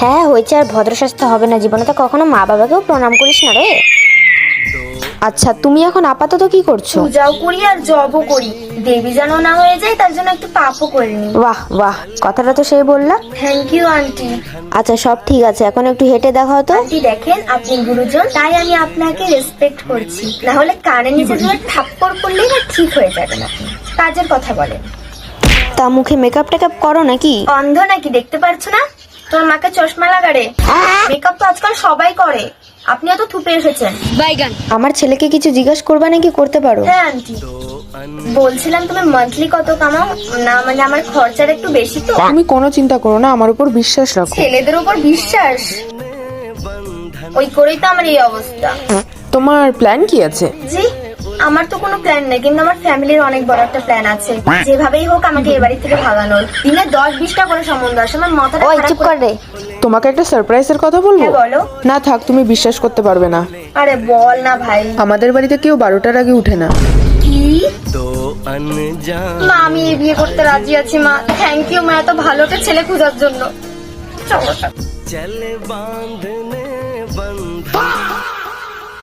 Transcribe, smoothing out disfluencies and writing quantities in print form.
হ্যাঁ হয়েছে, আর ভদ্রস্বাস্থ্য হবে না জীবনে, তো কখনো মা বাবাকেও প্রণাম করিস না রে। আচ্ছা তুমি এখন আপাতত কি করছো? পূজাও করি আর জবও করি, দেবী যেন না হয়ে যায় তার জন্য একটু পাপও করে নিই। বাহ বাহ, কথাটা তো সেই বললা। Thank you aunty. আচ্ছা সব ঠিক আছে, এখন একটু হেঁটে দেখাও তো। আন্টি দেখেন, আপনি গুরুজন, তাই আমি আপনাকে রেসপেক্ট করছি, না হলে কানে নিচে ধরে থাপ্পড় করলেই না ঠিক হয়ে যাবেন আপনি। কাজের কথা বলেন। তা মুখে মেকআপ টেকআপ করো নাকি? অন্ধ নাকি, দেখতে পারছো না? তোর মাকে চশমা লাগারে। মেকআপ তো আজকাল সবাই করে, আপনিও তো থুপে এসেছেন। আমার ছেলেকে কিছু জিজ্ঞাসা করবা নাকি? করতে পারো। হ্যাঁ আন্টি, বলছিলাম তুমি মান্থলি কত কামাও? না মানে আমার খরচার একটু বেশি তো। তুমি কোনো চিন্তা করো না, আমার উপর বিশ্বাস রাখো। ছেলেদের উপর বিশ্বাস, ওই করেই তো আমার এই অবস্থা। তোমার প্ল্যান কি আছে? জি, আমার তো কোনো প্ল্যান নেই, কিন্তু আমার ফ্যামিলির অনেক বড় একটা প্ল্যান আছে। যেভাবেই হোক আমাকে এ বাড়ি থেকে ভাগানোর। দিনে 10-20টা করে সম্বন্ধ আসে, আমার মাথাটা ওই খারাপ চুপ করে- কর রে। তোমাকে একটা সারপ্রাইজের কথা বলবো? হ্যাঁ, বলো। না থাক, তুমি বিশ্বাস করতে পারবে না। আরে বল না ভাই। আমাদের বাড়িতে কেউ 12টার আগে উঠে না। কি? মা, আমি এই বিয়ে করতে রাজি আছি মা। থ্যাংক ইউ মা, এত ভালো একটা ছেলে খোঁজার জন্য। চলো।